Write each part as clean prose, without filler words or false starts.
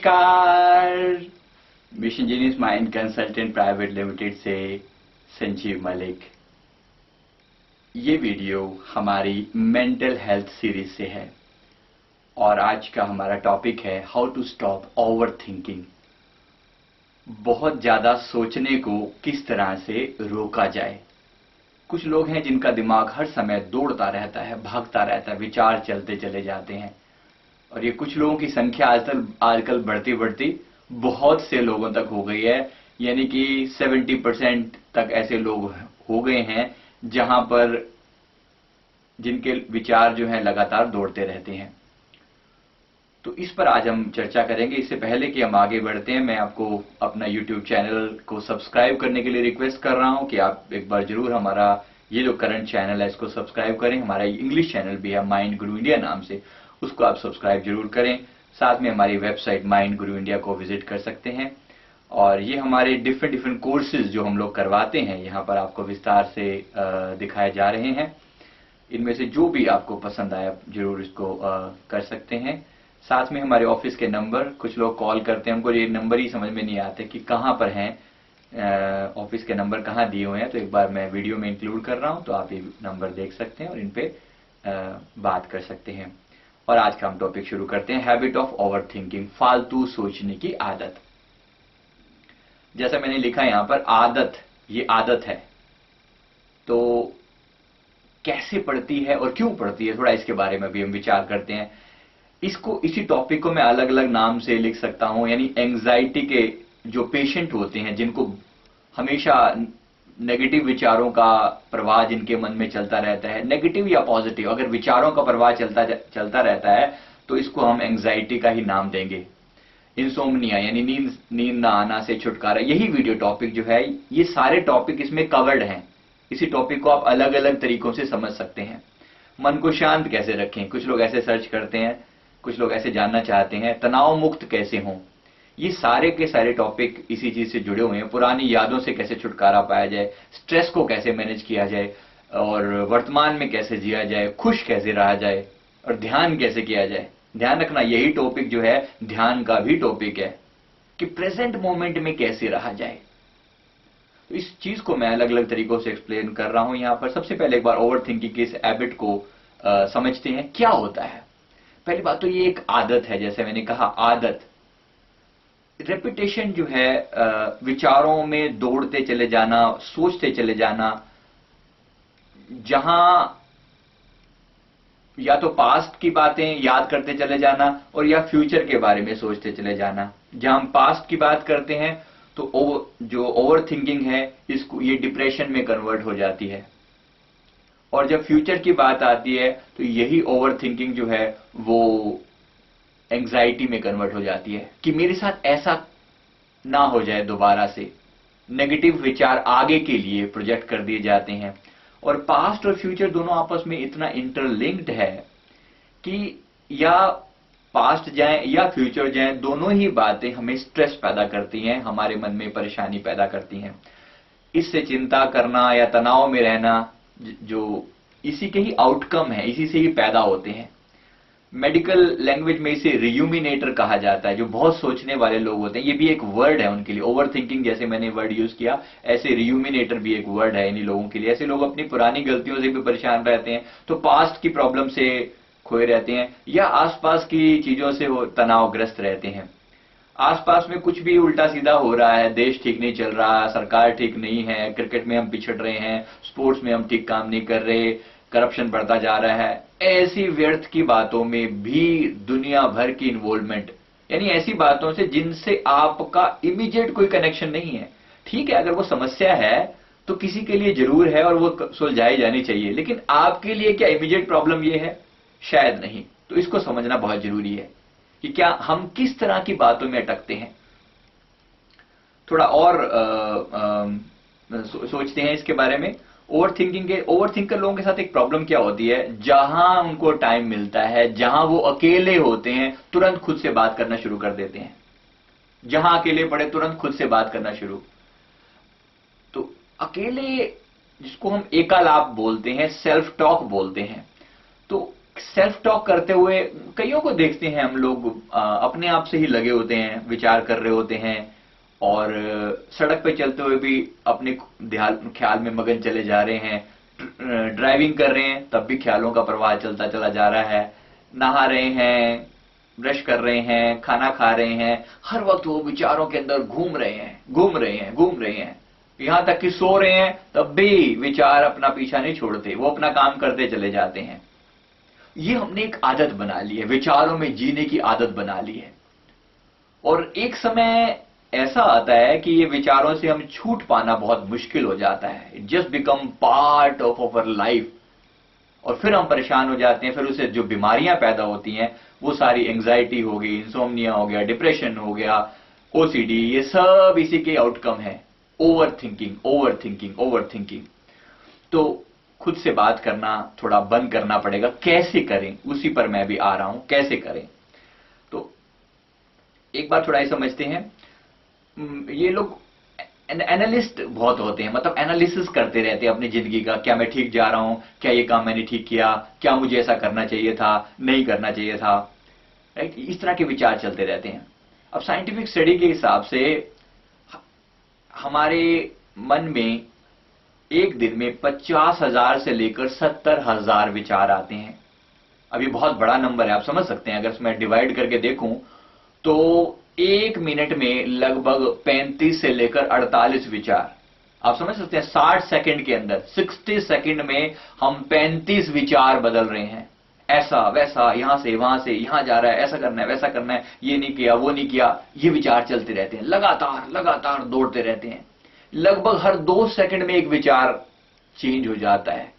नमस्कार। Mission genius mind consultant private limited से संजीव मलिक। ये वीडियो हमारी मेंटल हेल्थ सीरीज से है और आज का हमारा टॉपिक है how to stop overthinking. बहुत ज्यादा सोचने को किस तरह से रोका जाए। कुछ लोग हैं जिनका दिमाग हर समय दौड़ता रहता है, भागता रहता है, विचार चलते चले जाते हैं और ये कुछ लोगों की संख्या आजकल बढ़ती बढ़ती बहुत से लोगों तक हो गई है। यानी कि 70% तक ऐसे लोग हो गए हैं जहां पर जिनके विचार जो हैं लगातार दौड़ते रहते हैं। तो इस पर आज हम चर्चा करेंगे। इससे पहले कि हम आगे बढ़ते हैं, मैं आपको अपना YouTube चैनल को सब्सक्राइब करने के लिए रिक्वेस्ट कर रहा हूं कि आप एक बार जरूर हमारा ये जो करंट चैनल है इसको सब्सक्राइब करें। हमारा इंग्लिश चैनल भी है माइंड गुरु इंडिया नाम से, उसको आप सब्सक्राइब जरूर करें। साथ में हमारी वेबसाइट माइंड गुरु इंडिया को विजिट कर सकते हैं और ये हमारे डिफरेंट कोर्सेज जो हम लोग करवाते हैं यहाँ पर आपको विस्तार से दिखाए जा रहे हैं। इनमें से जो भी आपको पसंद आया जरूर इसको कर सकते हैं। साथ में हमारे ऑफिस के नंबर, कुछ लोग कॉल करते हैं, उनको ये नंबर ही समझ में नहीं आते कि कहाँ पर हैं, ऑफिस के नंबर कहाँ दिए हुए हैं। तो एक बार मैं वीडियो में इंक्लूड कर रहा हूँ, तो आप ये नंबर देख सकते हैं और इन पे बात कर सकते हैं। और आज का हम टॉपिक शुरू करते हैं, हैबिट ऑफ ओवर थिंकिंग, फालतू सोचने की आदत। जैसा मैंने लिखा यहां पर आदत, ये आदत है। तो कैसे पड़ती है और क्यों पड़ती है, थोड़ा इसके बारे में भी हम विचार करते हैं। इसी टॉपिक को मैं अलग अलग नाम से लिख सकता हूं। यानी एंजाइटी के जो पेशेंट होते हैं, जिनको हमेशा नेगेटिव विचारों का प्रवाह जिनके मन में चलता रहता है, नेगेटिव या पॉजिटिव, अगर विचारों का प्रवाह चलता रहता है तो इसको हम एंजाइटी का ही नाम देंगे। इंसोम्निया यानी नींद ना आना से छुटकारा, यही वीडियो टॉपिक जो है, ये सारे टॉपिक इसमें कवर्ड हैं। इसी टॉपिक को आप अलग अलग तरीकों से समझ सकते हैं। मन को शांत कैसे रखें, कुछ लोग ऐसे सर्च करते हैं, कुछ लोग ऐसे जानना चाहते हैं। तनाव मुक्त कैसे हों, ये सारे के सारे टॉपिक इसी चीज से जुड़े हुए हैं। पुरानी यादों से कैसे छुटकारा पाया जाए, स्ट्रेस को कैसे मैनेज किया जाए और वर्तमान में कैसे जिया जाए, खुश कैसे रहा जाए और ध्यान कैसे किया जाए। ध्यान रखना, यही टॉपिक जो है ध्यान का भी टॉपिक है कि प्रेजेंट मोमेंट में कैसे रहा जाए। तो इस चीज को मैं अलग अलग तरीकों से एक्सप्लेन कर रहा हूं यहां पर। सबसे पहले एक बार ओवर थिंकिंग के इस हैबिट को समझते हैं, क्या होता है। पहली बात तो ये एक आदत है, जैसे मैंने कहा आदत, रेपिटेशन जो है, विचारों में दौड़ते चले जाना, सोचते चले जाना, जहां या तो पास्ट की बातें याद करते चले जाना और या फ्यूचर के बारे में सोचते चले जाना। जहां हम पास्ट की बात करते हैं तो जो ओवर थिंकिंग है इसको ये डिप्रेशन में कन्वर्ट हो जाती है, और जब फ्यूचर की बात आती है तो यही ओवर थिंकिंग जो है वो एंजाइटी में कन्वर्ट हो जाती है कि मेरे साथ ऐसा ना हो जाए दोबारा से। नेगेटिव विचार आगे के लिए प्रोजेक्ट कर दिए जाते हैं और पास्ट और फ्यूचर दोनों आपस में इतना इंटरलिंक्ड है कि या पास्ट जाए या फ्यूचर जाए, दोनों ही बातें हमें स्ट्रेस पैदा करती हैं, हमारे मन में परेशानी पैदा करती हैं। इससे चिंता करना या तनाव में रहना जो इसी के ही आउटकम है, इसी से ही पैदा होते हैं। मेडिकल लैंग्वेज में इसे रियूमिनेटर कहा जाता है। जो बहुत सोचने वाले लोग होते हैं, ये भी एक वर्ड है उनके लिए। ओवर थिंकिंग जैसे मैंने वर्ड यूज किया, ऐसे रियूमिनेटर भी एक वर्ड है इन्हीं लोगों के लिए। ऐसे लोग अपनी पुरानी गलतियों से भी परेशान रहते हैं, तो पास्ट की प्रॉब्लम से खोए रहते हैं या आसपास की चीजों से वो तनावग्रस्त रहते हैं। आसपास में कुछ भी उल्टा सीधा हो रहा है, देश ठीक नहीं चल रहा, सरकार ठीक नहीं है, क्रिकेट में हम पिछड़ रहे हैं, स्पोर्ट्स में हम ठीक काम नहीं कर रहे, करप्शन बढ़ता जा रहा है, ऐसी व्यर्थ की बातों में भी दुनिया भर की इन्वॉल्वमेंट, यानी ऐसी बातों से जिनसे आपका इमीडिएट कोई कनेक्शन नहीं है। ठीक है, अगर वो समस्या है तो किसी के लिए जरूर है और वो सुलझाई जानी चाहिए, लेकिन आपके लिए क्या इमीडिएट प्रॉब्लम ये है? शायद नहीं। तो इसको समझना बहुत जरूरी है कि क्या हम किस तरह की बातों में अटकते हैं। थोड़ा और सोचते हैं इसके बारे में। ओवर थिंकर लोगों के साथ एक प्रॉब्लम क्या होती है, जहां उनको टाइम मिलता है, जहां वो अकेले होते हैं, तुरंत खुद से बात करना शुरू कर देते हैं। जहां अकेले पड़े तुरंत खुद से बात करना शुरू। तो अकेले, जिसको हम एकालाप बोलते हैं, सेल्फ टॉक बोलते हैं। तो सेल्फ टॉक करते हुए कईयों को देखते हैं हम लोग, अपने आप से ही लगे होते हैं, विचार कर रहे होते हैं और सड़क पे चलते हुए भी अपने ख्याल में मगन चले जा रहे हैं, ड्राइविंग कर रहे हैं तब भी ख्यालों का प्रवाह चलता चला जा रहा है, नहा रहे हैं, ब्रश कर रहे हैं, खाना खा रहे हैं, हर वक्त वो विचारों के अंदर घूम रहे हैं। यहां तक कि सो रहे हैं तब भी विचार अपना पीछा नहीं छोड़ते, वो अपना काम करते चले जाते हैं। ये हमने एक आदत बना ली है, विचारों में जीने की आदत बना ली है। और एक समय ऐसा आता है कि ये विचारों से हम छूट पाना बहुत मुश्किल हो जाता है। It just become part of our life. और फिर हम परेशान हो जाते हैं, फिर उसे जो बीमारियां पैदा होती हैं वो सारी एंजाइटी हो गई, इंसोम्निया हो गया, डिप्रेशन हो गया, ओसीडी, ये सब इसी के आउटकम है। Over thinking. तो खुद से बात करना थोड़ा बंद करना पड़ेगा। कैसे करें, उसी पर मैं भी आ रहा हूं, कैसे करें। तो एक बार थोड़ा समझते हैं, ये लोग एनालिस्ट बहुत होते हैं, मतलब एनालिसिस करते रहते हैं अपनी जिंदगी का, क्या मैं ठीक जा रहा हूं, क्या ये काम मैंने ठीक किया, क्या मुझे ऐसा करना चाहिए था, नहीं करना चाहिए था, राइट। इस तरह के विचार चलते रहते हैं। अब साइंटिफिक स्टडी के हिसाब से हमारे मन में एक दिन में 50,000 से लेकर 70,000 विचार आते हैं। अब ये बहुत बड़ा नंबर है, आप समझ सकते हैं। अगर मैं डिवाइड करके देखूं तो एक मिनट में लगभग 35 से लेकर 48 विचार, आप समझ सकते हैं। 60 सेकंड के अंदर, 60 सेकंड में हम 35 विचार बदल रहे हैं। ऐसा वैसा, यहां से वहां से, यहां जा रहा है, ऐसा करना है, वैसा करना है, ये नहीं किया, वो नहीं किया, ये विचार चलते रहते हैं, लगातार दौड़ते रहते हैं। लगभग हर 2 सेकंड में एक विचार चेंज हो जाता है।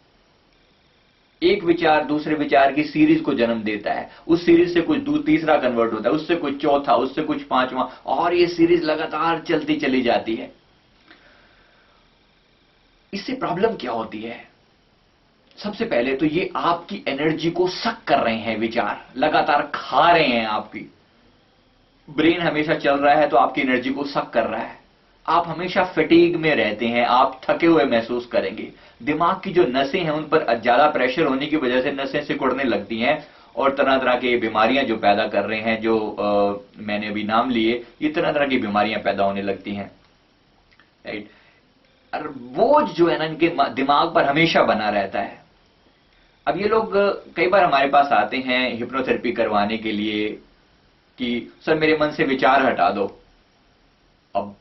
एक विचार दूसरे विचार की सीरीज को जन्म देता है, उस सीरीज से कुछ तीसरा कन्वर्ट होता है, उससे कुछ चौथा, उससे कुछ पांचवा, और ये सीरीज लगातार चलती चली जाती है। इससे प्रॉब्लम क्या होती है? सबसे पहले तो ये आपकी एनर्जी को सक कर रहे हैं, विचार लगातार खा रहे हैं आपकी। ब्रेन हमेशा चल रहा है तो आपकी एनर्जी को सक कर रहा है। आप हमेशा फटीग में रहते हैं, आप थके हुए महसूस करेंगे। दिमाग की जो नसें हैं उन पर ज्यादा प्रेशर होने की वजह से नसें सिकुड़ने लगती हैं और तरह तरह की बीमारियां जो पैदा कर रहे हैं, जो मैंने अभी नाम लिए, ये तरह तरह की बीमारियां पैदा होने लगती हैं, राइट। और बोझ जो है ना इनके दिमाग पर हमेशा बना रहता है। अब ये लोग कई बार हमारे पास आते हैं हिप्नोथेरेपी करवाने के लिए कि सर मेरे मन से विचार हटा दो। अब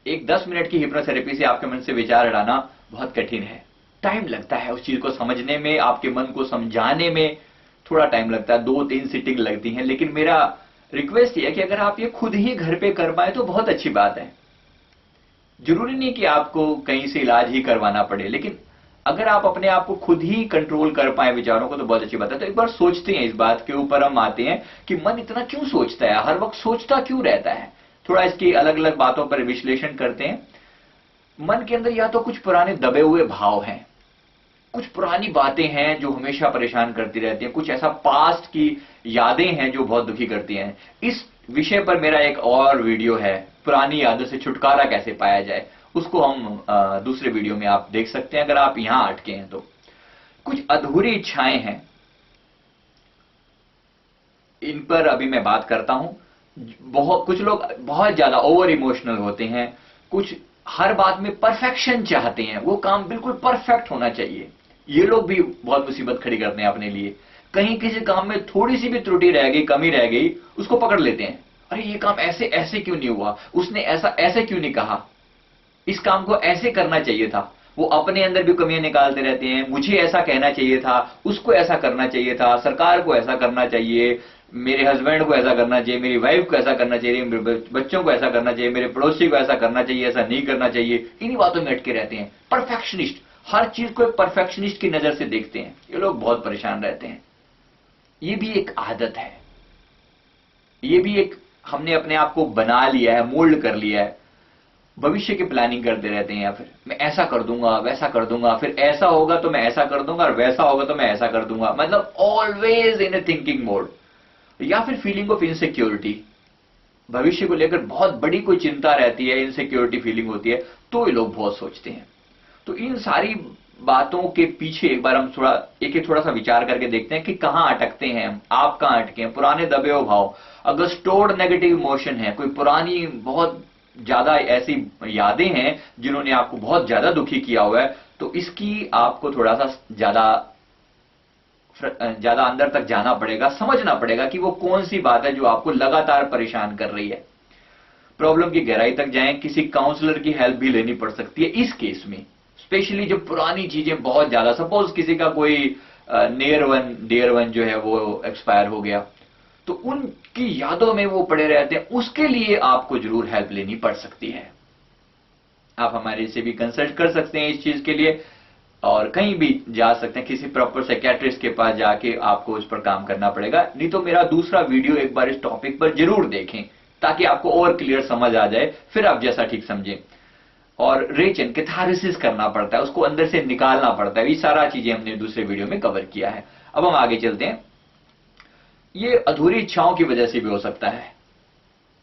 एक 10 मिनट की हिप्नोथेरेपी से आपके मन से विचार हटाना बहुत कठिन है। टाइम लगता है उस चीज को समझने में, आपके मन को समझाने में थोड़ा टाइम लगता है, 2-3 सीटिंग लगती हैं। लेकिन मेरा रिक्वेस्ट ये है कि अगर आप ये खुद ही घर पे कर पाए तो बहुत अच्छी बात है। जरूरी नहीं कि आपको कहीं से इलाज ही करवाना पड़े, लेकिन अगर आप अपने आप को खुद ही कंट्रोल कर पाए विचारों को तो बहुत अच्छी बात है। तो एक बार सोचते हैं, इस बात के ऊपर हम आते हैं कि मन इतना क्यों सोचता है, हर वक्त सोचता क्यों रहता है। थोड़ा इसकी अलग अलग बातों पर विश्लेषण करते हैं। मन के अंदर या तो कुछ पुराने दबे हुए भाव हैं, कुछ पुरानी बातें हैं जो हमेशा परेशान करती रहती हैं, कुछ ऐसा पास्ट की यादें हैं जो बहुत दुखी करती हैं। इस विषय पर मेरा एक और वीडियो है, पुरानी यादों से छुटकारा कैसे पाया जाए, उसको हम दूसरे वीडियो में आप देख सकते हैं अगर आप यहां अटके हैं तो। कुछ अधूरी इच्छाएं हैं, इन पर अभी मैं बात करता हूं। कुछ लोग बहुत ज्यादा ओवर इमोशनल होते हैं, कुछ हर बात में परफेक्शन चाहते हैं, वो काम बिल्कुल परफेक्ट होना चाहिए। ये लोग भी बहुत मुसीबत खड़ी करते हैं अपने लिए। कहीं किसी काम में थोड़ी सी भी त्रुटि रह गई, कमी रह गई, उसको पकड़ लेते हैं। अरे ये काम ऐसे ऐसे क्यों नहीं हुआ, उसने ऐसा ऐसे क्यों नहीं कहा, इस काम को ऐसे करना चाहिए था। वो अपने अंदर भी कमियां निकालते रहते हैं। मुझे ऐसा कहना चाहिए था, उसको ऐसा करना चाहिए था, सरकार को ऐसा करना चाहिए, मेरे हस्बैंड को ऐसा करना चाहिए, मेरी वाइफ को ऐसा करना चाहिए, मेरे बच्चों को ऐसा करना चाहिए, मेरे पड़ोसी को ऐसा करना चाहिए, ऐसा नहीं करना चाहिए। इन्हीं बातों में अटके रहते हैं। परफेक्शनिस्ट, हर चीज को एक परफेक्शनिस्ट की नजर से देखते हैं। ये लोग बहुत परेशान रहते हैं। ये भी एक आदत है, ये भी एक हमने अपने आप को बना लिया है, मोल्ड कर लिया है। भविष्य की प्लानिंग करते रहते हैं, या फिर मैं ऐसा कर दूंगा, वैसा कर दूंगा, फिर ऐसा होगा तो मैं ऐसा कर दूंगा, और वैसा होगा तो मैं ऐसा कर दूंगा। मतलब always in a thinking mode. या फिर फीलिंग ऑफ इनसिक्योरिटी, भविष्य को लेकर बहुत बड़ी कोई चिंता रहती है, इनसिक्योरिटी फीलिंग होती है, तो ये लोग बहुत सोचते हैं। तो इन सारी बातों के पीछे एक बार हम थोड़ा सा विचार करके देखते हैं कि कहां अटकते हैं हम, आप कहां अटके हैं। पुराने दबे हुए भाव, अगर स्टोर्ड नेगेटिव इमोशन है, कोई पुरानी बहुत ज्यादा ऐसी यादें हैं जिन्होंने आपको बहुत ज्यादा दुखी किया हुआ है, तो इसकी आपको थोड़ा सा ज्यादा अंदर तक जाना पड़ेगा, समझना पड़ेगा कि वो कौन सी बात है जो आपको लगातार परेशान कर रही है। प्रॉब्लम की गहराई तक जाएं, किसी काउंसलर की हेल्प भी लेनी पड़ सकती है इस केस में, स्पेशली जब पुरानी चीजें बहुत ज्यादा, सपोज किसी का कोई नियर वन डियर वन जो है वो एक्सपायर हो गया, तो उनकी यादों में वो पड़े रहते हैं, उसके लिए आपको जरूर हेल्प लेनी पड़ सकती है। आप हमारे से भी कंसल्ट कर सकते हैं इस चीज के लिए, और कहीं भी जा सकते हैं, किसी प्रॉपर साइकियाट्रिस्ट के पास जाके आपको उस पर काम करना पड़ेगा। नहीं तो मेरा दूसरा वीडियो एक बार इस टॉपिक पर जरूर देखें ताकि आपको और क्लियर समझ आ जाए, फिर आप जैसा ठीक समझें। और रेचन कैथारसिस करना पड़ता है, उसको अंदर से निकालना पड़ता है, ये सारा चीजें हमने दूसरे वीडियो में कवर किया है। अब हम आगे चलते हैं। ये अधूरी इच्छाओं की वजह से भी हो सकता है।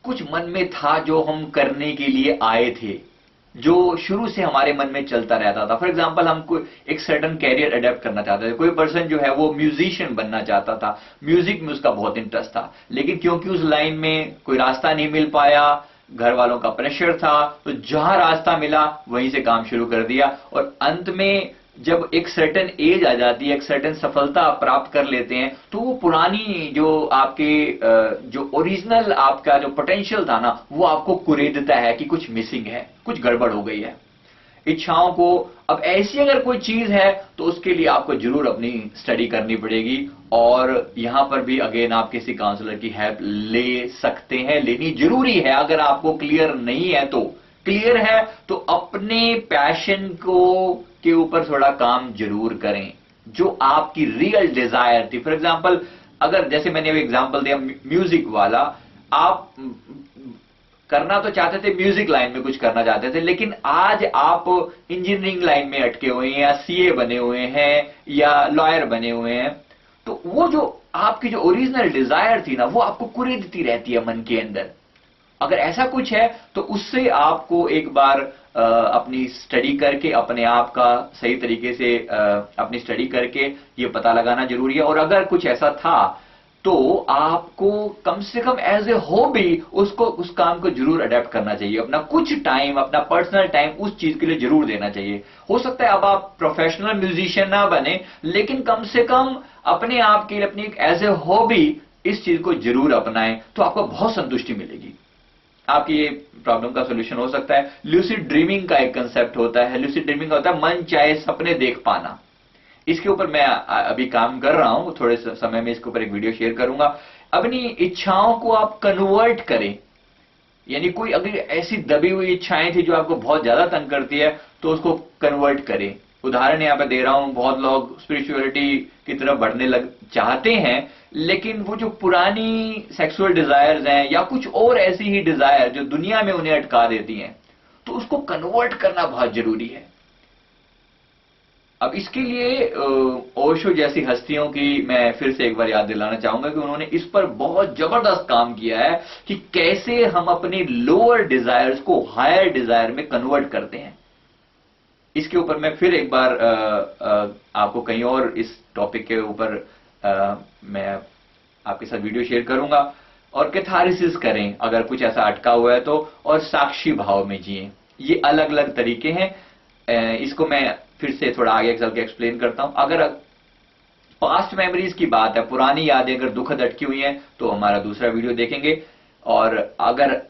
कुछ मन में था जो हम करने के लिए आए थे, जो शुरू से हमारे मन में चलता रहता था। फॉर एग्जाम्पल, हम कोई एक सर्टन कैरियर अडेप्ट करना चाहते थे। कोई पर्सन जो है वो म्यूजिशियन बनना चाहता था, म्यूजिक में उसका बहुत इंटरेस्ट था, लेकिन क्योंकि उस लाइन में कोई रास्ता नहीं मिल पाया, घर वालों का प्रेशर था, तो जहां रास्ता मिला वहीं से काम शुरू कर दिया। और अंत में जब एक सर्टेन एज आ जाती है, एक सर्टेन सफलता आप प्राप्त कर लेते हैं, तो वो पुरानी जो आपके जो ओरिजिनल आपका जो पोटेंशियल था ना, वो आपको कुरेदता है कि कुछ मिसिंग है, कुछ गड़बड़ हो गई है। इच्छाओं को, अब ऐसी अगर कोई चीज है तो उसके लिए आपको जरूर अपनी स्टडी करनी पड़ेगी, और यहां पर भी अगेन आप किसी काउंसलर की हेल्प ले सकते हैं, लेनी जरूरी है। अगर आपको क्लियर नहीं है तो, क्लियर है तो अपने पैशन को के ऊपर थोड़ा काम जरूर करें, जो आपकी रियल डिजायर थी। फॉर एग्जाम्पल, अगर जैसे मैंने अभी एग्जाम्पल दिया म्यूजिक वाला, आप करना तो चाहते थे, म्यूजिक लाइन में कुछ करना चाहते थे, लेकिन आज आप इंजीनियरिंग लाइन में अटके हुए हैं, या सीए बने हुए हैं, या लॉयर बने हुए हैं, तो वो जो आपकी जो ओरिजिनल डिजायर थी ना, वो आपको कुरेदती रहती है मन के अंदर। अगर ऐसा कुछ है तो उससे आपको एक बार अपनी स्टडी करके, अपने आप का सही तरीके से अपनी स्टडी करके ये पता लगाना जरूरी है। और अगर कुछ ऐसा था तो आपको कम से कम एज ए हॉबी उस काम को जरूर अडेप्ट करना चाहिए। अपना कुछ टाइम, अपना पर्सनल टाइम उस चीज के लिए जरूर देना चाहिए। हो सकता है अब आप प्रोफेशनल म्यूजिशियन ना बने, लेकिन कम से कम अपने आप के लिए अपनी एक एज ए हॉबी इस चीज को जरूर अपनाएं, तो आपको बहुत संतुष्टि मिलेगी। आपकी ये प्रॉब्लम का सॉल्यूशन हो सकता है। ल्यूसिड ड्रीमिंग का एक कंसेप्ट होता है। ल्यूसिड ड्रीमिंग होता है मन चाहे सपने देख पाना। इसके ऊपर मैं अभी काम कर रहा हूं, थोड़े समय में इसके ऊपर एक वीडियो शेयर करूंगा। अपनी इच्छाओं को आप कन्वर्ट करें, यानी कोई अगर ऐसी दबी हुई इच्छाएं थी जो आपको बहुत ज्यादा तंग करती है, तो उसको कन्वर्ट करें। उदाहरण यहां पे दे रहा हूं, बहुत लोग स्पिरिचुअलिटी की तरफ बढ़ने लग चाहते हैं, लेकिन वो जो पुरानी सेक्सुअल डिजायर्स हैं या कुछ और ऐसी ही डिजायर जो दुनिया में उन्हें अटका देती हैं, तो उसको कन्वर्ट करना बहुत जरूरी है। अब इसके लिए ओशो जैसी हस्तियों की मैं फिर से एक बार याद दिलाना चाहूंगा कि उन्होंने इस पर बहुत जबरदस्त काम किया है कि कैसे हम अपनी लोअर डिजायर्स को हायर डिजायर में कन्वर्ट करते हैं। इसके ऊपर मैं फिर एक बार आपको कहीं और इस टॉपिक के ऊपर मैं आपके साथ वीडियो शेयर करूंगा। और कैथारसिस करें अगर कुछ ऐसा अटका हुआ है तो, और साक्षी भाव में जिए। ये अलग अलग तरीके हैं। इसको मैं फिर से थोड़ा आगे चल के एक्सप्लेन करता हूं। अगर पास्ट मेमोरीज की बात है, पुरानी यादें अगर दुखद अटकी हुई हैं, तो हमारा दूसरा वीडियो देखेंगे। और अगर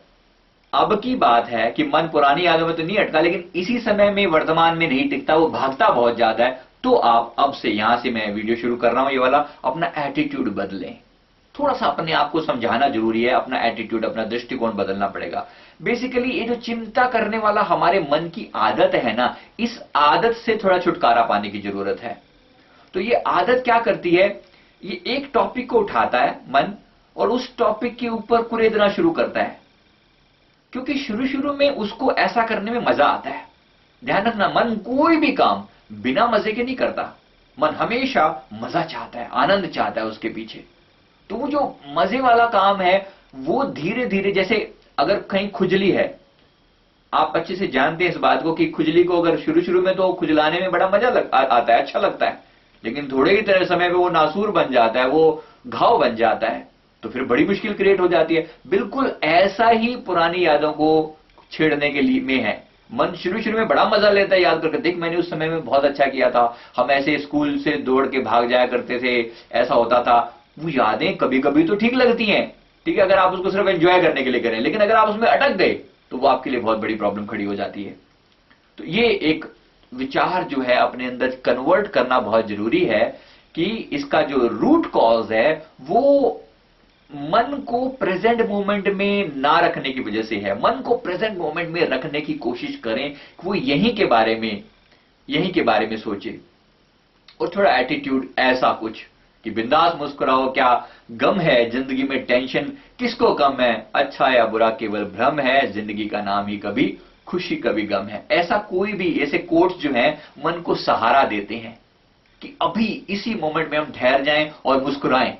अब की बात है कि मन पुरानी यादों में तो नहीं अटका, लेकिन इसी समय में वर्तमान में नहीं टिकता, वो भागता बहुत ज्यादा है, तो आप अब से, यहां से मैं वीडियो शुरू कर रहा हूं ये वाला, अपना एटीट्यूड बदलें। थोड़ा सा अपने आप को समझाना जरूरी है, अपना एटीट्यूड, अपना दृष्टिकोण बदलना पड़ेगा। बेसिकली ये जो चिंता करने वाला हमारे मन की आदत है ना, इस आदत से थोड़ा छुटकारा पाने की जरूरत है। तो ये आदत क्या करती है, ये एक टॉपिक को उठाता है मन, और उस टॉपिक के ऊपर कुरेदना शुरू करता है, क्योंकि शुरू शुरू में उसको ऐसा करने में मजा आता है। ध्यान रखना, मन कोई भी काम बिना मजे के नहीं करता। मन हमेशा मजा चाहता है, आनंद चाहता है उसके पीछे। तो वो जो मजे वाला काम है, वो धीरे धीरे, जैसे अगर कहीं खुजली है आप अच्छे से जानते हैं इस बात को कि खुजली को अगर शुरू शुरू में तो खुजलाने में बड़ा मजा आता है, अच्छा लगता है, लेकिन थोड़े ही तरह समय पे वो नासूर बन जाता है, वो घाव बन जाता है, तो फिर बड़ी मुश्किल क्रिएट हो जाती है। बिल्कुल ऐसा ही पुरानी यादों को छेड़ने के लिए में है। मन शुरू शुरू में बड़ा मजा लेता है याद करके, देख मैंने उस समय में बहुत अच्छा किया था, हम ऐसे स्कूल से दौड़ के भाग जाया करते थे, ऐसा होता था। वो यादें कभी कभी तो ठीक लगती हैं, ठीक है, अगर आप उसको सिर्फ एंजॉय करने के लिए करें, लेकिन अगर आप उसमें अटक गए तो वो आपके लिए बहुत बड़ी प्रॉब्लम खड़ी हो जाती है। तो ये एक विचार जो है अपने अंदर कन्वर्ट करना बहुत जरूरी है कि इसका जो रूट कॉज है वो मन को प्रेजेंट मोमेंट में ना रखने की वजह से है। मन को प्रेजेंट मोमेंट में रखने की कोशिश करें कि वो यहीं के बारे में सोचे, और थोड़ा एटीट्यूड ऐसा कुछ कि बिंदास मुस्कुराओ, क्या गम है जिंदगी में, टेंशन किसको कम है, अच्छा या बुरा केवल भ्रम है, जिंदगी का नाम ही कभी खुशी कभी गम है। ऐसा कोई भी ऐसे कोट्स जो हैं मन को सहारा देते हैं कि अभी इसी मोमेंट में हम ठहर जाएं और मुस्कुराएं।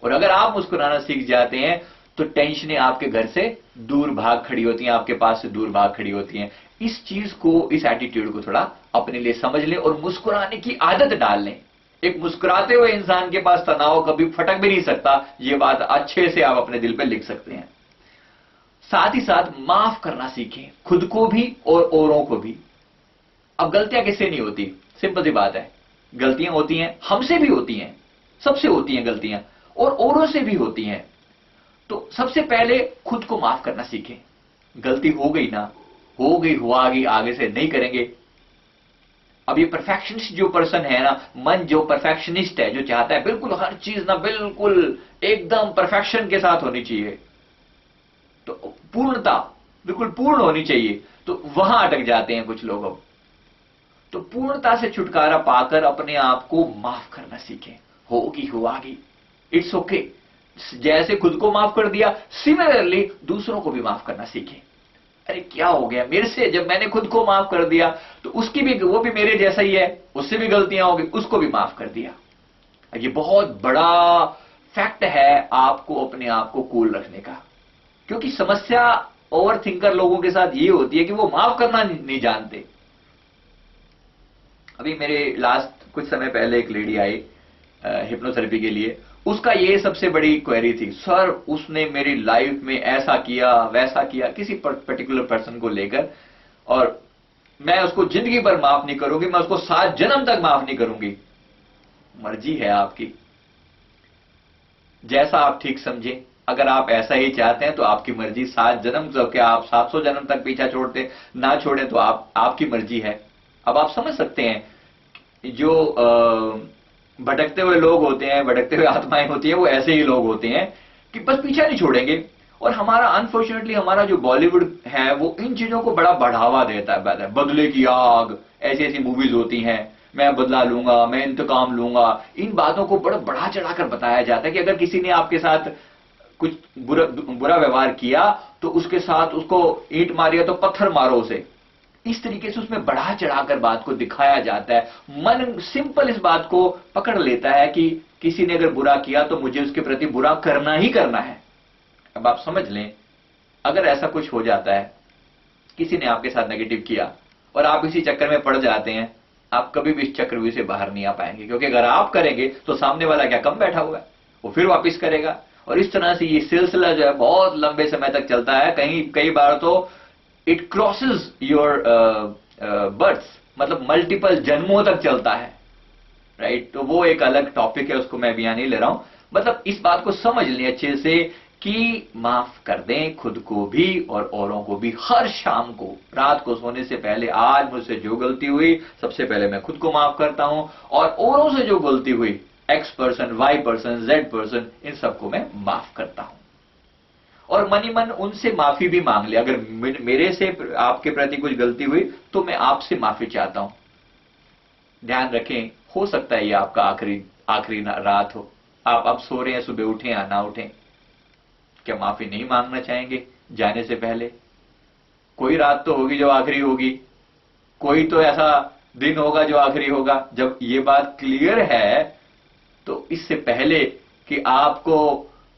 और अगर आप मुस्कुराना सीख जाते हैं तो टेंशनें आपके घर से दूर भाग खड़ी होती हैं, आपके पास से दूर भाग खड़ी होती हैं। इस चीज को, इस एटीट्यूड को थोड़ा अपने लिए समझ लें और मुस्कुराने की आदत डाल लें। एक मुस्कुराते हुए इंसान के पास तनाव कभी फटक भी नहीं सकता, ये बात अच्छे से आप अपने दिल पे लिख सकते हैं। साथ ही साथ माफ करना सीखें, खुद को भी और औरों को भी। अब गलतियां किससे नहीं होती, सिंपल सी बात है, गलतियां होती हैं, हमसे भी होती हैं, सबसे होती हैं गलतियां, और औरों से भी होती हैं। तो सबसे पहले खुद को माफ करना सीखें। गलती हो गई ना, हो गई, हुआ, आगे से नहीं करेंगे। अब ये परफेक्शनिस्ट जो पर्सन है ना, मन जो परफेक्शनिस्ट है, जो चाहता है बिल्कुल हर चीज ना बिल्कुल एकदम परफेक्शन के साथ होनी चाहिए, तो पूर्णता बिल्कुल पूर्ण होनी चाहिए, तो वहां अटक जाते हैं कुछ लोग। अब तो पूर्णता से छुटकारा पाकर अपने आप को माफ करना सीखें। होगी हुआगी, इट्स ओके। जैसे खुद को माफ कर दिया, सिमिलरली दूसरों को भी माफ करना सीखें। अरे क्या हो गया मेरे से, जब मैंने खुद को माफ कर दिया तो उसकी भी, वो भी मेरे जैसा ही है, उससे भी गलतियां होगी, उसको भी माफ कर दिया। ये बहुत बड़ा फैक्ट है आपको अपने आप को कूल रखने का। क्योंकि समस्या ओवर थिंकर लोगों के साथ ये होती है कि वो माफ करना नहीं जानते। अभी मेरे लास्ट कुछ समय पहले एक लेडी आई हिप्नोथेरेपी के लिए। उसका ये सबसे बड़ी क्वेरी थी, सर उसने मेरी लाइफ में ऐसा किया वैसा किया, किसी पर्टिकुलर पर्सन को लेकर, और मैं उसको जिंदगी भर माफ नहीं करूंगी, मैं उसको 7 जन्म तक माफ नहीं करूंगी। मर्जी है आपकी, जैसा आप ठीक समझे। अगर आप ऐसा ही चाहते हैं तो आपकी मर्जी, 7 जन्म तो क्या आप 700 जन्म तक पीछा छोड़ते ना छोड़े तो आपकी मर्जी है। अब आप समझ सकते हैं जो भटकते हुए लोग होते हैं, भटकते हुए आत्माएं होती हैं, वो ऐसे ही लोग होते हैं कि बस पीछा नहीं छोड़ेंगे। और हमारा अनफॉर्चुनेटली हमारा जो बॉलीवुड है वो इन चीजों को बड़ा बढ़ावा देता है। बदले की आग, ऐसी ऐसी मूवीज होती हैं, मैं बदला लूंगा, मैं इंतकाम लूंगा, इन बातों को बड़ा बढ़ा चढ़ाकर बताया जाता है कि अगर किसी ने आपके साथ कुछ बुरा व्यवहार किया तो उसके साथ उसको ईंट मारिया तो पत्थर मारो उसे। इस तरीके से उसमें बढ़ा चढ़ाकर बात को दिखाया जाता है। मन सिंपल इस बात को पकड़ लेता है कि किसी ने अगर बुरा किया तो मुझे उसके प्रति बुरा करना ही करना है। अब आप समझ लें, अगर ऐसा कुछ हो जाता है, किसी ने आपके साथ नेगेटिव किया और आप इसी चक्कर में पड़ जाते हैं, आप कभी भी इस चक्रव्यूह से बाहर नहीं आ पाएंगे। क्योंकि अगर आप करेंगे तो सामने वाला क्या कम बैठा हुआ है, वो फिर वापिस करेगा, और इस तरह से ये सिलसिला जो है बहुत लंबे समय तक चलता है। कई बार तो इट क्रॉसेस योर बर्थ्स, मतलब मल्टीपल जन्मों तक चलता है, राइट। तो वो एक अलग टॉपिक है, उसको मैं अभी यहां नहीं ले रहा हूं। मतलब इस बात को समझ लें अच्छे से कि माफ कर दें खुद को भी और औरों को भी। हर शाम को रात को सोने से पहले, आज मुझसे जो गलती हुई सबसे पहले मैं खुद को माफ करता हूं, और औरों से जो गलती हुई, X person, Y person, Z person, इन सबको मैं माफ करता हूं। और मनी मन उनसे माफी भी मांग ले। अगर मेरे से आपके प्रति कुछ गलती हुई तो मैं आपसे माफी चाहता हूं। ध्यान रखें, हो सकता है ये आपका आखिरी रात हो, आप अब सो रहे हैं, सुबह उठें या ना उठें, क्या माफी नहीं मांगना चाहेंगे जाने से पहले? कोई रात तो होगी जो आखिरी होगी, कोई तो ऐसा दिन होगा जो आखिरी होगा। जब ये बात क्लियर है तो इससे पहले कि आपको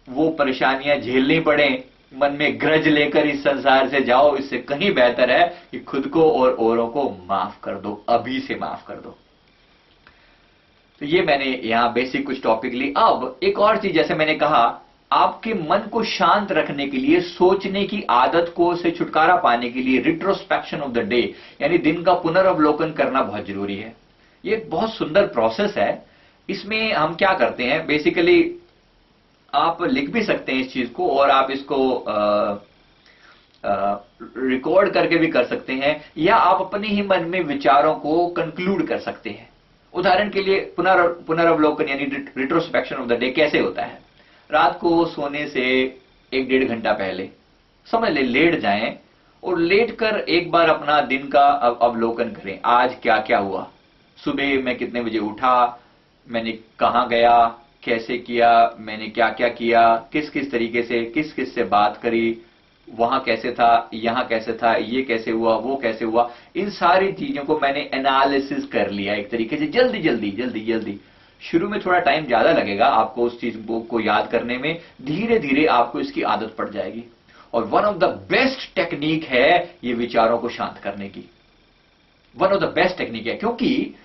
वो परेशानियां झेलनी पड़े, मन में ग्रज लेकर इस संसार से जाओ, इससे कहीं बेहतर है कि खुद को और औरों को माफ कर दो, अभी से माफ कर दो। तो ये मैंने यहां बेसिक कुछ टॉपिक ली। अब एक और चीज, जैसे मैंने कहा, आपके मन को शांत रखने के लिए, सोचने की आदत को से छुटकारा पाने के लिए रिट्रोस्पेक्शन ऑफ द डे, यानी दिन का पुनर्वलोकन करना बहुत जरूरी है। ये एक बहुत सुंदर प्रोसेस है। इसमें हम क्या करते हैं, बेसिकली आप लिख भी सकते हैं इस चीज को, और आप इसको रिकॉर्ड करके भी कर सकते हैं, या आप अपने ही मन में विचारों को कंक्लूड कर सकते हैं। उदाहरण के लिए पुनर्वलोकन यानी रिट्रोस्पेक्शन ऑफ द डे कैसे होता है। रात को सोने से 1-1.5 घंटा पहले समझ लेट जाएं, और लेट कर एक बार अपना दिन का अवलोकन करें। आज क्या क्या हुआ, सुबह मैं कितने बजे उठा, मैंने कहां गया, कैसे किया, मैंने क्या क्या किया, किस किस तरीके से किस किस से बात करी, वहां कैसे था, यहां कैसे था, ये कैसे हुआ, वो कैसे हुआ। इन सारी चीजों को मैंने एनालिसिस कर लिया एक तरीके से, जल्दी जल्दी जल्दी जल्दी। शुरू में थोड़ा टाइम ज्यादा लगेगा आपको उस चीज को याद करने में, धीरे धीरे आपको इसकी आदत पड़ जाएगी। और one of the best technique है ये विचारों को शांत करने की, one of the best technique है। क्योंकि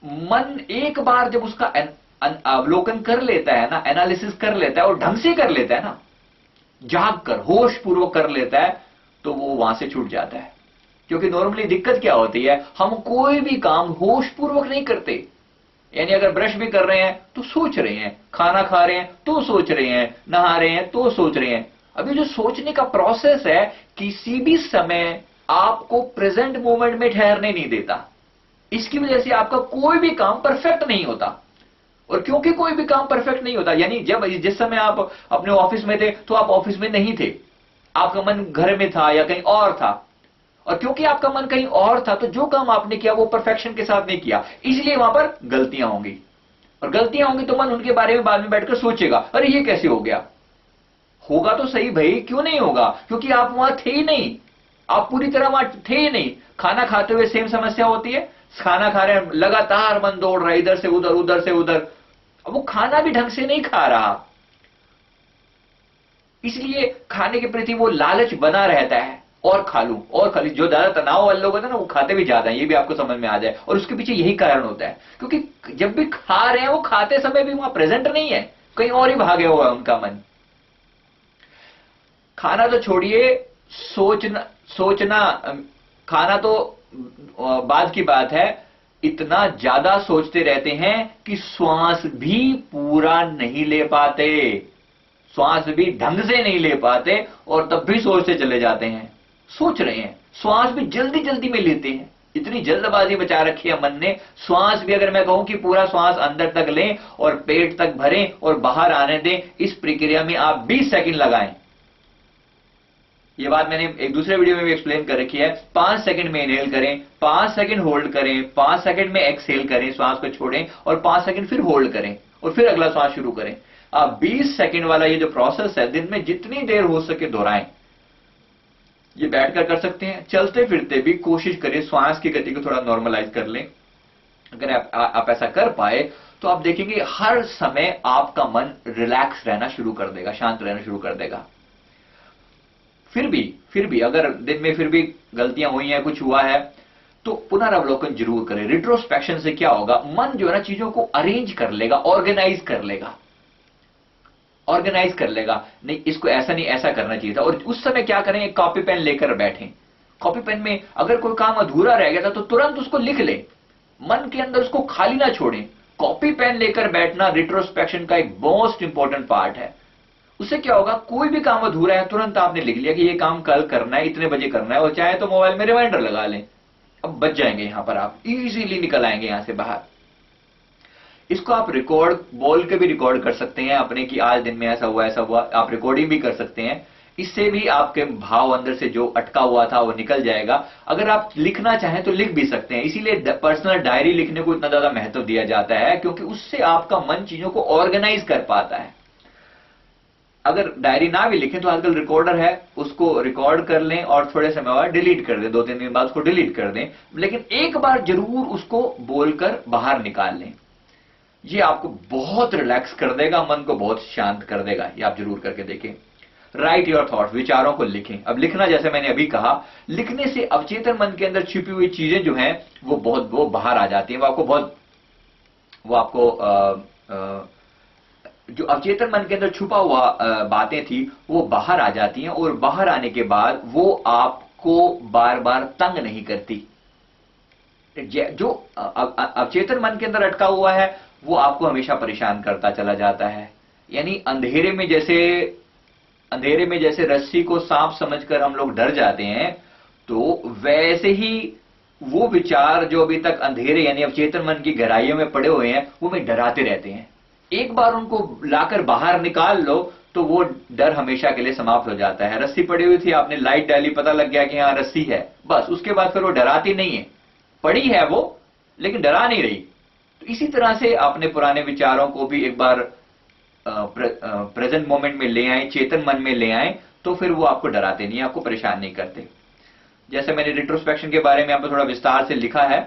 मन एक बार जब उसका अवलोकन कर लेता है ना, एनालिसिस कर लेता है, और ढंग से कर लेता है ना, जाग कर होश पूर्वक कर लेता है, तो वो वहां से छूट जाता है। क्योंकि नॉर्मली दिक्कत क्या होती है, हम कोई भी काम होश पूर्वक नहीं करते। यानी अगर ब्रश भी कर रहे हैं तो सोच रहे हैं, खाना खा रहे हैं तो सोच रहे हैं, नहा रहे हैं तो सोच रहे हैं। अभी जो सोचने का प्रोसेस है, किसी भी समय आपको प्रेजेंट मोमेंट में ठहरने नहीं देता। इसकी वजह से आपका कोई भी काम परफेक्ट नहीं होता। और क्योंकि कोई भी काम परफेक्ट नहीं होता, यानी जब जिस समय आप अपने ऑफिस में थे तो आप ऑफिस में नहीं थे, आपका मन घर में था या कहीं और था। और क्योंकि आपका मन कहीं और था, तो जो काम आपने किया वो परफेक्शन के साथ नहीं किया, इसलिए वहां पर गलतियां होंगी। और गलतियां होंगी तो मन उनके बारे में बाद में बैठकर सोचेगा, अरे ये कैसे हो गया। होगा तो सही भाई, क्यों नहीं होगा, क्योंकि आप वहां थे ही नहीं, आप पूरी तरह वहां थे ही नहीं। खाना खाते हुए सेम समस्या होती है, खाना खा रहे हैं, लगातार मन दौड़ रहा है इधर से उधर, उधर से उधर, अब वो खाना भी ढंग से नहीं खा रहा, इसलिए खाने के प्रति वो लालच बना रहता है, और खा लूं और खा लूं। जो ज्यादा तनाव वाले लोग होते हैं ना, वो खाते भी ज्यादा है, ये भी आपको समझ में आ जाए। और उसके पीछे यही कारण होता है, क्योंकि जब भी खा रहे हैं वो खाते समय भी वहां प्रेजेंट नहीं है, कहीं और ही भागे हुआ है उनका मन। खाना तो छोड़िए, सोचना सोचना खाना तो बाद की बात है, इतना ज्यादा सोचते रहते हैं कि श्वास भी पूरा नहीं ले पाते, श्वास भी ढंग से नहीं ले पाते, और तब भी सोचते चले जाते हैं। सोच रहे हैं, श्वास भी जल्दी जल्दी में लेते हैं, इतनी जल्दबाजी मचा रखी है मन ने। श्वास भी अगर मैं कहूं कि पूरा श्वास अंदर तक लें और पेट तक भरें और बाहर आने दें, इस प्रक्रिया में आप 20 सेकंड लगाएं। ये बात मैंने एक दूसरे वीडियो में भी एक्सप्लेन कर रखी है। 5 सेकंड में इनहेल करें, 5 सेकंड होल्ड करें, 5 सेकंड में एक्सहेल करें, श्वास को छोड़ें, और 5 सेकंड फिर होल्ड करें, और फिर अगला श्वास शुरू करें। आप 20 सेकंड वाला ये जो प्रोसेस है, दिन में जितनी देर हो सके दोहराएं। ये बैठकर कर सकते हैं, चलते फिरते भी कोशिश करें श्वास की गति को थोड़ा नॉर्मलाइज कर लें। अगर आप ऐसा कर पाए तो आप देखेंगे हर समय आपका मन रिलैक्स रहना शुरू कर देगा, शांत रहना शुरू कर देगा। फिर भी अगर दिन में फिर भी गलतियां हुई हैं, कुछ हुआ है, तो पुनरावलोकन जरूर करें। रिट्रोस्पेक्शन से क्या होगा, मन जो है ना चीजों को अरेंज कर लेगा, ऑर्गेनाइज कर लेगा, ऑर्गेनाइज कर लेगा। नहीं, इसको ऐसा नहीं, ऐसा करना चाहिए था। और उस समय क्या करें, एक कॉपी पेन लेकर बैठें। कॉपी पेन में अगर कोई काम अधूरा रह गया था तो तुरंत उसको लिख ले, मन के अंदर उसको खाली ना छोड़ें। कॉपी पेन लेकर बैठना रिट्रोस्पेक्शन का एक मोस्ट इंपॉर्टेंट पार्ट है। उससे क्या होगा, कोई भी काम अधूरा है तुरंत आपने लिख लिया कि ये काम कल करना है, इतने बजे करना है, और चाहे तो मोबाइल में रिमाइंडर लगा लें, अब बच जाएंगे, यहां पर आप इजीली निकल आएंगे यहां से बाहर। इसको आप रिकॉर्ड बोल के भी रिकॉर्ड कर सकते हैं अपने, कि आज दिन में ऐसा हुआ ऐसा हुआ, आप रिकॉर्डिंग भी कर सकते हैं। इससे भी आपके भाव अंदर से जो अटका हुआ था वो निकल जाएगा। अगर आप लिखना चाहें तो लिख भी सकते हैं, इसीलिए पर्सनल डायरी लिखने को इतना ज्यादा महत्व दिया जाता है, क्योंकि उससे आपका मन चीजों को ऑर्गेनाइज कर पाता है। अगर डायरी ना भी लिखें तो आजकल रिकॉर्डर है, उसको रिकॉर्ड कर लें और थोड़े समय बाद डिलीट कर दें, 2-3 दिन बाद उसको डिलीट कर दें, लेकिन एक बार जरूर उसको बोलकर बाहर निकाल लें। ये आपको बहुत रिलैक्स कर देगा, मन को बहुत शांत कर देगा, ये आप जरूर करके देखें। राइट योर थॉट्स, विचारों को लिखें। अब लिखना, जैसे मैंने अभी कहा, लिखने से अवचेतन मन के अंदर छिपी हुई चीजें जो हैं वो बाहर आ जाती हैं। वो आपको जो अवचेतन मन के अंदर छुपा हुआ बातें थी वो बाहर आ जाती हैं, और बाहर आने के बाद वो आपको बार बार तंग नहीं करती। जो अवचेतन मन के अंदर अटका हुआ है वो आपको हमेशा परेशान करता चला जाता है। यानी अंधेरे में जैसे रस्सी को सांप समझकर हम लोग डर जाते हैं, तो वैसे ही वो विचार जो अभी तक अंधेरे यानी अवचेतन मन की गहराइयों में पड़े हुए हैं वो हमें डराते रहते हैं। एक बार उनको लाकर बाहर निकाल लो तो वो डर हमेशा के लिए समाप्त हो जाता है। रस्सी पड़ी हुई थी, आपने लाइट डाली, पता लग गया कि हाँ रस्सी है, बस उसके बाद फिर वो डराती नहीं है। पड़ी है वो, लेकिन डरा नहीं रही। तो इसी तरह से अपने पुराने विचारों को भी एक बार प्रेजेंट मोमेंट में ले आए, चेतन मन में ले आए, तो फिर वो आपको डराते नहीं, आपको परेशान नहीं करते। जैसे मैंने रिट्रोस्पेक्शन के बारे में यहाँ पर थोड़ा विस्तार से लिखा है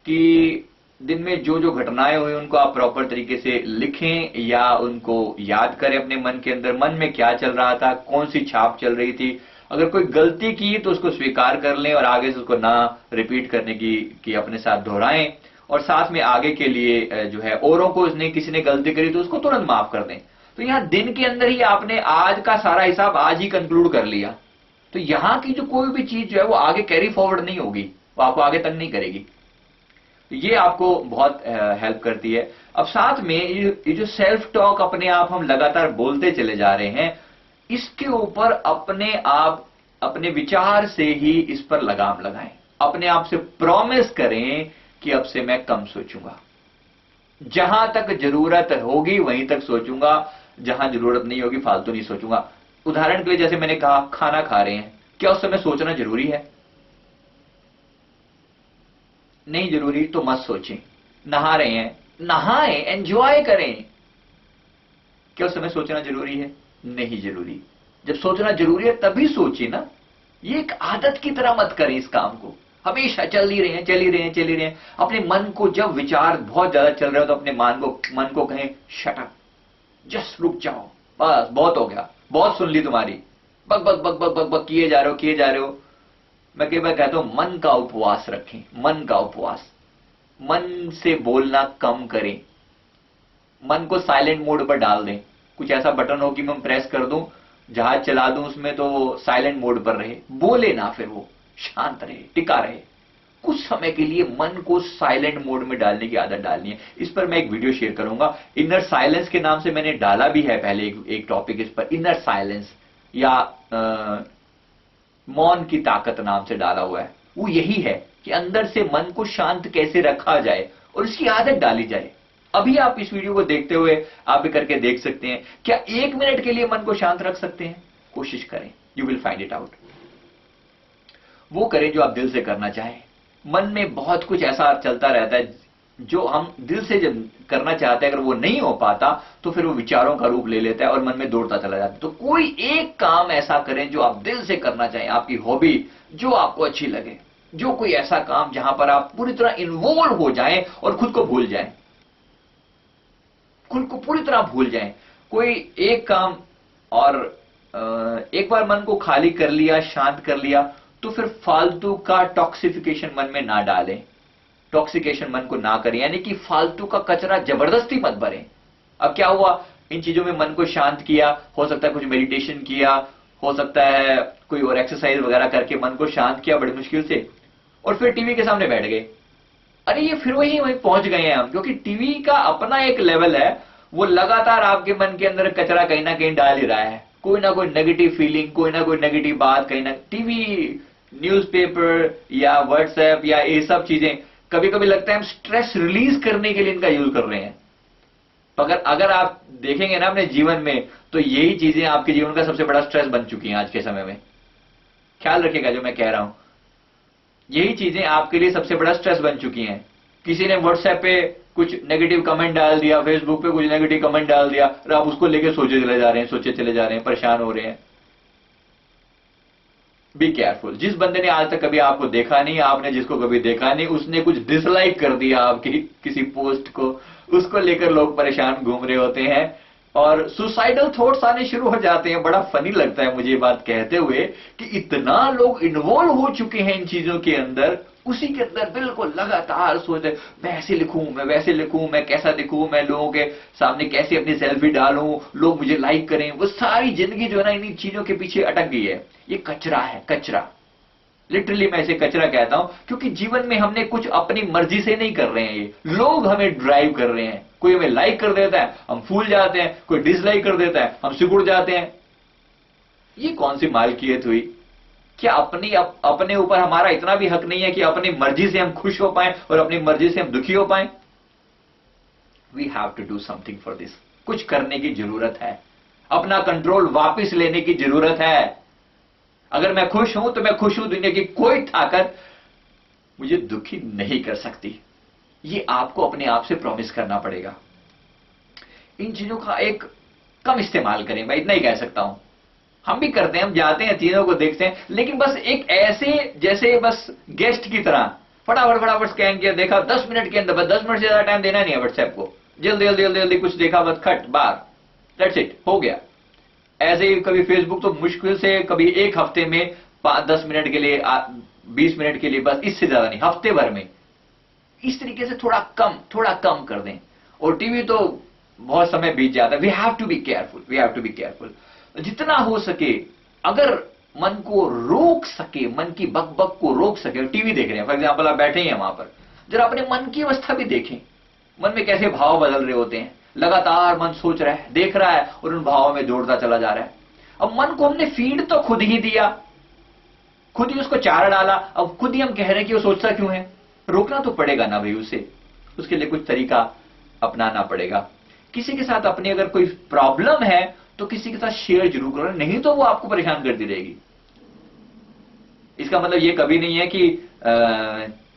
कि दिन में जो जो घटनाएं हुई उनको आप प्रॉपर तरीके से लिखें या उनको याद करें अपने मन के अंदर। मन में क्या चल रहा था, कौन सी छाप चल रही थी। अगर कोई गलती की तो उसको स्वीकार कर लें और आगे से उसको ना रिपीट करने की अपने साथ दोहराएं, और साथ में आगे के लिए जो है औरों को किसी ने गलती करी तो उसको तुरंत माफ कर दें। तो यहाँ दिन के अंदर ही आपने आज का सारा हिसाब आज ही कंक्लूड कर लिया, तो यहाँ की जो कोई भी चीज जो है वो आगे कैरी फॉरवर्ड नहीं होगी, वो आपको आगे तंग नहीं करेगी। तो ये आपको बहुत हेल्प करती है। अब साथ में ये जो सेल्फ टॉक अपने आप हम लगातार बोलते चले जा रहे हैं, इसके ऊपर अपने विचार से ही इस पर लगाम लगाएं। अपने आप से प्रॉमिस करें कि अब से मैं कम सोचूंगा, जहां तक जरूरत होगी वहीं तक सोचूंगा, जहां जरूरत नहीं होगी फालतू नहीं सोचूंगा। उदाहरण के लिए जैसे मैंने कहा, खाना खा रहे हैं, क्या उस समय सोचना जरूरी है? नहीं जरूरी तो मत सोचें। नहा रहे हैं, नहाएं, एंजॉय करें, क्या उस समय सोचना जरूरी है? नहीं जरूरी। जब सोचना जरूरी है तभी सोचिए ना। ये एक आदत की तरह मत करें इस काम को, हमेशा चल ही रहे हैं। अपने मन को, जब विचार बहुत ज्यादा चल रहे हो तो अपने मन को कहें शट अप, जस्ट रुक जाओ, बस बहुत हो गया, बहुत सुन ली तुम्हारी, बक बक बक बक बक बक किए जा रहे हो। मैं कई बार कहता हूं मन का उपवास रखें, मन का उपवास। मन से बोलना कम करें, मन को साइलेंट मोड पर डाल दें। कुछ ऐसा बटन हो कि मैं प्रेस कर दूं, जहाज चला दूं उसमें, तो साइलेंट मोड पर रहे, बोले ना, फिर वो शांत रहे, टिका रहे। कुछ समय के लिए मन को साइलेंट मोड में डालने की आदत डालनी है। इस पर मैं एक वीडियो शेयर करूंगा, इनर साइलेंस के नाम से मैंने डाला भी है पहले एक टॉपिक इस पर। इनर साइलेंस या मौन की ताकत नाम से डाला हुआ है। वो यही है कि अंदर से मन को शांत कैसे रखा जाए और इसकी आदत डाली जाए। अभी आप इस वीडियो को देखते हुए आप भी करके देख सकते हैं। क्या 1 मिनट के लिए मन को शांत रख सकते हैं? कोशिश करें, you will find it out. वो करें जो आप दिल से करना चाहें। मन में बहुत कुछ ऐसा चलता रहता है जो हम दिल से जब करना चाहते हैं, अगर वो नहीं हो पाता तो फिर वो विचारों का रूप ले लेता है और मन में दौड़ता चला जाता है। तो कोई एक काम ऐसा करें जो आप दिल से करना चाहें, आपकी हॉबी जो आपको अच्छी लगे, जो कोई ऐसा काम जहां पर आप पूरी तरह इन्वॉल्व हो जाएं और खुद को भूल जाएं, खुद को पूरी तरह भूल जाएं। कोई एक काम, और एक बार मन को खाली कर लिया, शांत कर लिया, तो फिर फालतू का टॉक्सिफिकेशन मन में ना डालें, टॉक्सिकेशन मन को ना करें, यानी कि फालतू का कचरा जबरदस्ती मत भरें। अब क्या हुआ, इन चीजों में मन को शांत किया, हो सकता है कुछ मेडिटेशन किया, हो सकता है कोई और एक्सरसाइज वगैरह करके मन को शांत किया बड़ी मुश्किल से, और फिर टीवी के सामने बैठ गए। अरे ये फिर वहीं पहुंच गए हैं हम, क्योंकि टीवी का अपना एक लेवल है, वो लगातार आपके मन के अंदर कचरा कहीं ना कहीं डाल ही रहा है, कोई ना कोई नेगेटिव फीलिंग, कोई ना कोई नेगेटिव बात, कहीं ना टीवी, न्यूज़पेपर या व्हाट्सएप या ये सब चीजें, कभी कभी लगता है हम स्ट्रेस रिलीज करने के लिए इनका यूज कर रहे हैं। अगर आप देखेंगे ना अपने जीवन में, तो यही चीजें आपके जीवन का सबसे बड़ा स्ट्रेस बन चुकी हैं आज के समय में। ख्याल रखिएगा जो मैं कह रहा हूं, यही चीजें आपके लिए सबसे बड़ा स्ट्रेस बन चुकी हैं। किसी ने व्हाट्सएप पे कुछ नेगेटिव कमेंट डाल दिया, फेसबुक पे कुछ नेगेटिव कमेंट डाल दिया, और आप उसको लेके सोचे चले जा रहे हैं, परेशान हो रहे हैं। Be careful. जिस बंदे ने आज तक कभी आपको देखा नहीं, आपने जिसको कभी देखा नहीं, उसने कुछ डिसलाइक कर दिया आपकी किसी पोस्ट को, उसको लेकर लोग परेशान घूम रहे होते हैं। और सुसाइडल थॉट्स आने शुरू हो जाते हैं। बड़ा फनी लगता है मुझे ये बात कहते हुए कि इतना लोग इन्वॉल्व हो चुके हैं इन चीजों के अंदर, उसी के अंदर बिल्कुल लगातार सोचते मैं ऐसे लिखूं, मैं वैसे लिखूं, मैं कैसा दिखूं, मैं लोगों के सामने कैसे अपनी सेल्फी डालूं, लोग मुझे लाइक करें। वो सारी जिंदगी जो है ना इन चीजों के पीछे अटक गई है। ये कचरा है, कचरा। लिटरली मैं इसे कचरा कहता हूं, क्योंकि जीवन में हमने कुछ अपनी मर्जी से नहीं कर रहे हैं, ये लोग हमें ड्राइव कर रहे हैं। कोई हमें लाइक कर देता है, हम फूल जाते हैं, कोई डिसलाइक कर देता है, हम सिकुड़ जाते हैं। ये कौन सी मालकियत हुई? क्या अपने ऊपर हमारा इतना भी हक नहीं है कि अपनी मर्जी से हम खुश हो पाएं और अपनी मर्जी से हम दुखी हो पाएं? We have to do something for this. कुछ करने की जरूरत है, अपना कंट्रोल वापस लेने की जरूरत है। अगर मैं खुश हूं तो मैं खुश हूं, दुनिया की कोई ताकत मुझे दुखी नहीं कर सकती। ये आपको अपने आप से प्रॉमिस करना पड़ेगा। इन चीजों का एक कम इस्तेमाल करें, मैं इतना ही कह सकता हूं। हम भी करते हैं, हम जाते हैं, चीजों को देखते हैं, लेकिन बस एक ऐसे जैसे बस गेस्ट की तरह फटाफट फटाफट स्कैन किया, देखा 10 मिनट के अंदर, बस 10 मिनट से ज्यादा टाइम देना नहीं है व्हाट्सएप को। जल्दी जल्दी जल्दी जल्दी कुछ देखा, बस खट बार, दैट्स इट, हो गया। ऐसे ही कभी फेसबुक तो मुश्किल से कभी एक हफ्ते में 5-10 मिनट के लिए, 20 मिनट के लिए, बस इससे ज्यादा नहीं, हफ्ते भर में। इस तरीके से थोड़ा कम कर दें। और टीवी तो बहुत समय बीत जाता है। We have to be careful, we have to be careful. जितना हो सके, अगर मन को रोक सके, मन की बकबक को रोक सके, टीवी देख रहे हैं फॉर एग्जाम्पल, आप बैठे हैं वहां पर, जरा अपने मन की अवस्था भी देखें। मन में कैसे भाव बदल रहे होते हैं। लगातार मन सोच रहा है, देख रहा है और उन भावों में दौड़ता चला जा रहा है। अब मन को हमने फीड तो खुद ही दिया, खुद ही उसको चारा डाला, अब खुद ही हम कह रहे हैं कि वो सोचता क्यों है। रोकना तो पड़ेगा ना भाई उसे, उसके लिए कुछ तरीका अपनाना पड़ेगा। किसी के साथ अपनी अगर कोई प्रॉब्लम है तो किसी के साथ शेयर जरूर करो, नहीं तो वो आपको परेशान करती रहेगी। इसका मतलब ये कभी नहीं है कि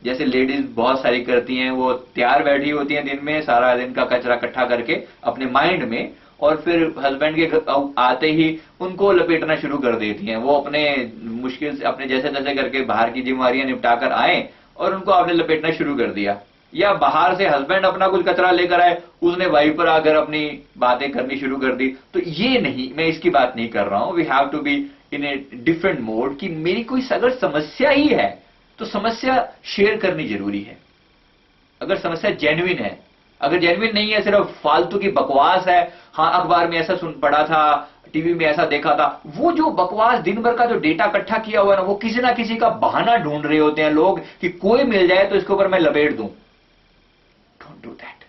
जैसे लेडीज बहुत सारी करती हैं, वो तैयार बैठी होती हैं दिन में, सारा दिन का कचरा इकट्ठा करके अपने माइंड में, और फिर हस्बैंड के आते ही उनको लपेटना शुरू कर देती हैं। वो अपने मुश्किल से अपने जैसे तैसे करके बाहर की जिम्मेवारियां निपटा कर आए और उनको आपने लपेटना शुरू कर दिया। या बाहर से हस्बैंड अपना कुछ कचरा लेकर आए, उसने वाइफ पर आकर अपनी बातें करनी शुरू कर दी। तो ये नहीं, मैं इसकी बात नहीं कर रहा हूं। We have to be in a different mode कि मेरी कोई अगर समस्या ही है तो समस्या शेयर करनी जरूरी है। अगर समस्या जेन्युइन है, अगर जेन्युइन नहीं है, सिर्फ फालतू की बकवास है, हाँ अखबार में ऐसा सुन पड़ा था, टीवी में ऐसा देखा था, वो जो बकवास दिन भर का जो डेटा इकट्ठा किया हुआ है ना, वो किसी ना किसी का बहाना ढूंढ रहे होते हैं लोग कि कोई मिल जाए तो इसके ऊपर मैं लपेट दूं। Don't do that.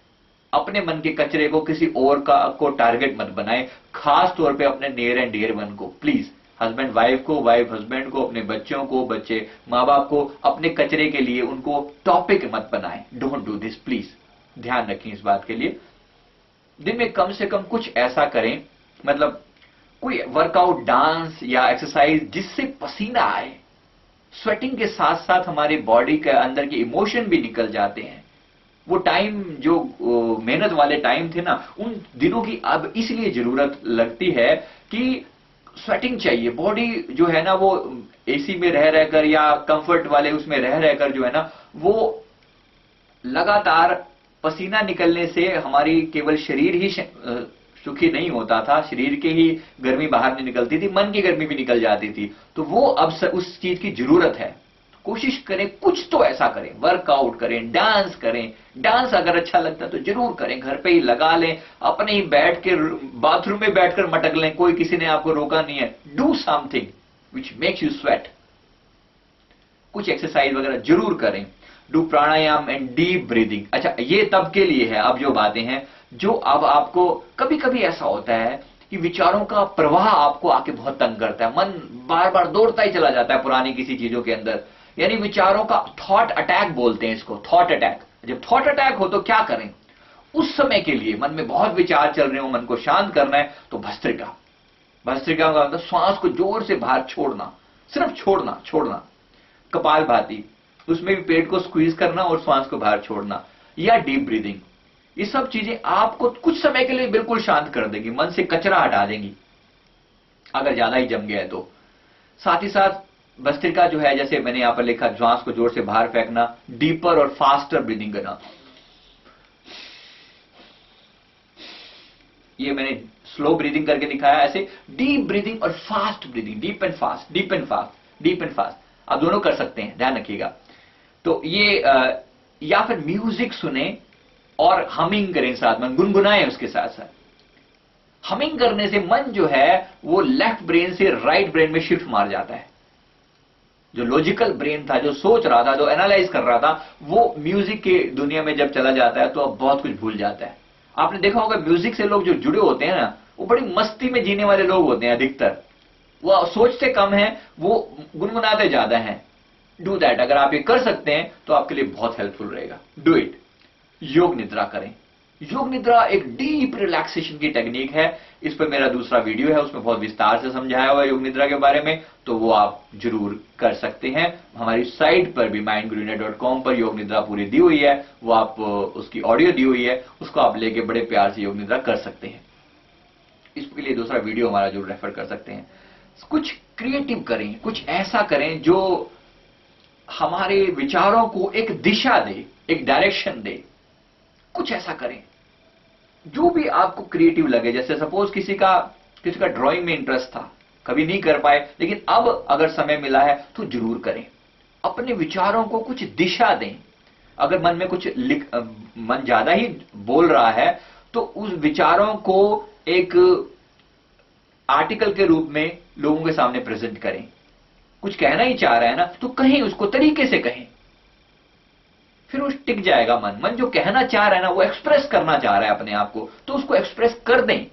अपने मन के कचरे को किसी और को टारगेट मत बनाए, खास तौर पे अपने नियर एंड डियर वन को। प्लीज, हस्बैंड वाइफ को, वाइफ हस्बैंड को, अपने बच्चों को, बच्चे माँ बाप को अपने कचरे के लिए उनको टॉपिक मत बनाए। डोंट डू दिस प्लीज, ध्यान रखें इस बात के लिए। दिन में कम से कम कुछ ऐसा करें, मतलब कोई वर्कआउट, डांस या एक्सरसाइज जिससे पसीना आए। स्वेटिंग के साथ साथ हमारी बॉडी के अंदर के इमोशन भी निकल जाते हैं। वो टाइम जो मेहनत वाले टाइम थे ना, उन दिनों की अब इसलिए जरूरत लगती है कि स्वेटिंग चाहिए। बॉडी जो है ना, वो एसी में रह रहकर या कंफर्ट वाले उसमें रह रहकर जो है ना, वो लगातार पसीना निकलने से हमारी केवल शरीर ही सुखी नहीं होता था, शरीर के ही गर्मी बाहर नहीं निकलती थी, मन की गर्मी भी निकल जाती थी। तो वो अब उस चीज की जरूरत है। कोशिश करें, कुछ तो ऐसा करें, वर्कआउट करें, डांस करें। डांस अगर अच्छा लगता है तो जरूर करें, घर पे ही लगा लें, अपने ही बैठ के बाथरूम में बैठकर मटक लें, कोई किसी ने आपको रोका नहीं है। Do something which makes you sweat. कुछ एक्सरसाइज वगैरह जरूर करें। Do pranayama and deep breathing. अच्छा, ये तब के लिए है, अब जो बातें हैं, जो अब आपको कभी कभी ऐसा होता है कि विचारों का प्रवाह आपको आके बहुत तंग करता है, मन बार बार दौड़ता ही चला जाता है पुरानी किसी चीजों के अंदर, यानी विचारों का थॉट अटैक बोलते हैं इसको, थॉट अटैक। जब थॉट अटैक हो तो क्या करें? उस समय के लिए मन में बहुत विचार चल रहे हो, मन को शांत करना है, तो भस्त्रिका। भस्त्रिका का मतलब श्वास को जोर से बाहर छोड़ना, सिर्फ छोड़ना छोड़ना। कपाल भाती, उसमें भी पेट को स्क्वीज करना और श्वास को बाहर छोड़ना, या डीप ब्रीदिंग। ये सब चीजें आपको कुछ समय के लिए बिल्कुल शांत कर देगी, मन से कचरा हटा देंगी, अगर ज्यादा ही जम गया है तो। साथ ही साथ भस्त्रिका जो है, जैसे मैंने यहां पर लिखा, श्वास को जोर से बाहर फेंकना, डीपर और फास्टर ब्रीदिंग करना। ये मैंने स्लो ब्रीदिंग करके दिखाया, ऐसे डीप ब्रीदिंग और fast breathing, deep and fast, deep and fast, deep and fast, आप दोनों कर सकते हैं, ध्यान रखिएगा। तो ये या फिर म्यूजिक सुने और हमिंग करें साथ में, गुनगुनाएं उसके साथ साथ। हमिंग करने से मन जो है वो लेफ्ट ब्रेन से राइट ब्रेन में शिफ्ट मार जाता है। जो लॉजिकल ब्रेन था, जो सोच रहा था, जो एनालाइज कर रहा था, वो म्यूजिक के दुनिया में जब चला जाता है तो अब बहुत कुछ भूल जाता है। आपने देखा होगा म्यूजिक से लोग जो जुड़े होते हैं ना, वो बड़ी मस्ती में जीने वाले लोग होते हैं अधिकतर। वो सोचते कम है, वो गुनगुनाते ज्यादा हैं। डू दैट, अगर आप ये कर सकते हैं तो आपके लिए बहुत हेल्पफुल रहेगा। Do it. योग निद्रा करें। योग निद्रा एक डीप रिलैक्सेशन की टेक्निक है। इस पर मेरा दूसरा वीडियो है, उसमें बहुत विस्तार से समझाया हुआ है योग निद्रा के बारे में, तो वो आप जरूर कर सकते हैं। हमारी साइट पर भी mindgurunet.com पर योग निद्रा पूरी दी हुई है, वो आप उसकी ऑडियो दी हुई है, उसको आप लेके बड़े प्यार से योग निद्रा कर सकते हैं। इसके लिए दूसरा वीडियो हमारा जरूर रेफर कर सकते हैं। कुछ क्रिएटिव करें, कुछ ऐसा करें जो हमारे विचारों को एक दिशा दे, एक डायरेक्शन दे। कुछ ऐसा करें जो भी आपको क्रिएटिव लगे। जैसे सपोज किसी का ड्राइंग में इंटरेस्ट था, कभी नहीं कर पाए, लेकिन अब अगर समय मिला है तो जरूर करें। अपने विचारों को कुछ दिशा दें। अगर मन में कुछ मन ज्यादा ही बोल रहा है तो उस विचारों को एक आर्टिकल के रूप में लोगों के सामने प्रेजेंट करें। कुछ कहना ही चाह रहा है ना, तो कहें, उसको तरीके से कहें, फिर वो टिक जाएगा। मन जो कहना चाह रहा है ना, वो एक्सप्रेस करना चाह रहा है अपने आप को, तो उसको एक्सप्रेस कर दें।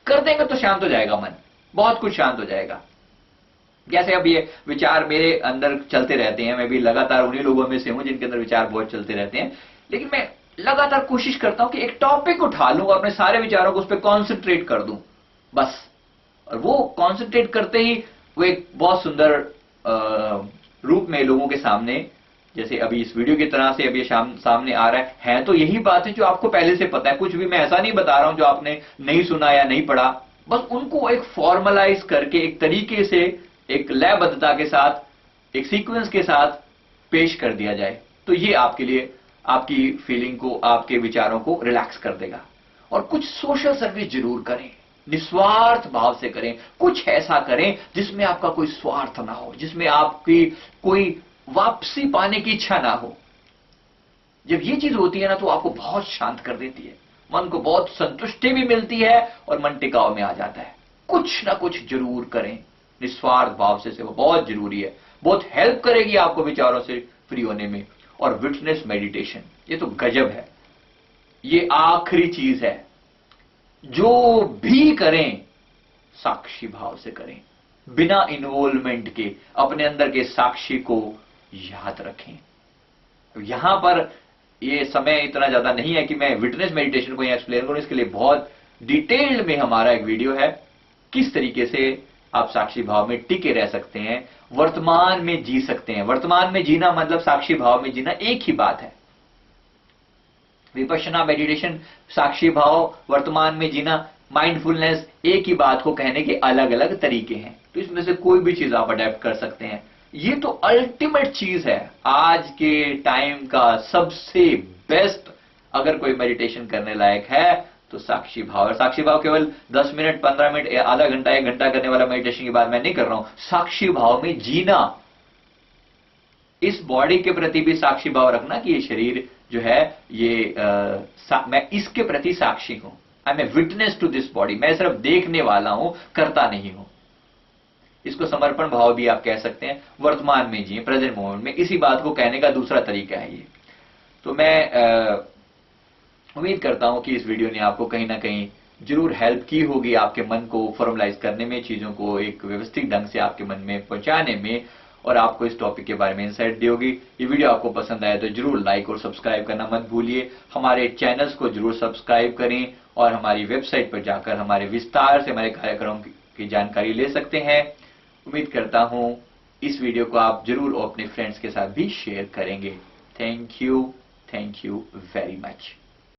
कर देंगे तो शांत हो जाएगा मन, बहुत कुछ शांत हो जाएगा। जैसे अब ये विचार मेरे अंदर चलते रहते हैं, मैं भी लगातार उन्हीं लोगों में से हूं जिनके अंदर विचार बहुत चलते रहते हैं, लेकिन मैं लगातार कोशिश करता हूं कि एक टॉपिक उठा लूं और अपने सारे विचारों को उस पर कॉन्सेंट्रेट कर दूं, बस। और वो कॉन्सेंट्रेट करते ही वो एक बहुत सुंदर रूप में लोगों के सामने, जैसे अभी इस वीडियो की तरह से अभी ये सामने आ रहा है तो यही बात है जो आपको पहले से पता है। कुछ भी मैं ऐसा नहीं बता रहा हूं जो आपने नहीं सुना या नहीं पढ़ा, बस उनको एक फॉर्मलाइज करके, एक तरीके से, एक लयबद्धता के साथ, एक सीक्वेंस के साथ पेश कर दिया जाए, तो ये आपके लिए आपकी फीलिंग को, आपके विचारों को रिलैक्स कर देगा। और कुछ सोशल सर्विस जरूर करें, निस्वार्थ भाव से करें। कुछ ऐसा करें जिसमें आपका कोई स्वार्थ ना हो, जिसमें आपकी कोई वापसी पाने की इच्छा ना हो। जब ये चीज होती है ना, तो आपको बहुत शांत कर देती है, मन को बहुत संतुष्टि भी मिलती है और मन टिकाव में आ जाता है। कुछ ना कुछ जरूर करें निस्वार्थ भाव से, वो बहुत जरूरी है, बहुत हेल्प करेगी आपको विचारों से फ्री होने में। और विटनेस मेडिटेशन, ये तो गजब है, ये आखिरी चीज है। जो भी करें साक्षी भाव से करें, बिना इन्वॉल्वमेंट के अपने अंदर के साक्षी को याद रखें। यहां पर ये समय इतना ज्यादा नहीं है कि मैं विटनेस मेडिटेशन को यहां एक्सप्लेन करूं, इसके लिए बहुत डिटेल्ड में हमारा एक वीडियो है, किस तरीके से आप साक्षी भाव में टिके रह सकते हैं, वर्तमान में जी सकते हैं। वर्तमान में जीना मतलब साक्षी भाव में जीना एक ही बात है। विपश्यना मेडिटेशन, साक्षी भाव, वर्तमान में जीना, माइंडफुलनेस, एक ही बात को कहने के अलग अलग तरीके हैं। तो इसमें से कोई भी चीज आप अडेप्ट कर सकते हैं। ये तो अल्टीमेट चीज है, आज के टाइम का सबसे बेस्ट। अगर कोई मेडिटेशन करने लायक है तो साक्षी भाव। और साक्षी भाव केवल 10 मिनट, 15 मिनट, आधा घंटा, 1 घंटा करने वाला मेडिटेशन की बात मैं नहीं कर रहा हूं। साक्षी भाव में जीना, इस बॉडी के प्रति भी साक्षी भाव रखना कि ये शरीर जो है, ये मैं इसके प्रति साक्षी हूं। I am a witness to this body, मैं सिर्फ देखने वाला हूं, करता नहीं हूं। इसको समर्पण भाव भी आप कह सकते हैं। वर्तमान में जिए, प्रेजेंट मोमेंट में, इसी बात को कहने का दूसरा तरीका है ये। तो मैं उम्मीद करता हूं कि इस वीडियो ने आपको कहीं ना कहीं जरूर हेल्प की होगी, आपके मन को फॉर्मलाइज करने में, चीजों को एक व्यवस्थित ढंग से आपके मन में पहुंचाने में, और आपको इस टॉपिक के बारे में इंसाइट दी होगी। ये वीडियो आपको पसंद आए तो जरूर लाइक और सब्सक्राइब करना मत भूलिए। हमारे चैनल्स को जरूर सब्सक्राइब करें और हमारी वेबसाइट पर जाकर हमारे विस्तार से हमारे कार्यक्रमों की जानकारी ले सकते हैं। उम्मीद करता हूं इस वीडियो को आप जरूर अपने फ्रेंड्स के साथ भी शेयर करेंगे। Thank you very much.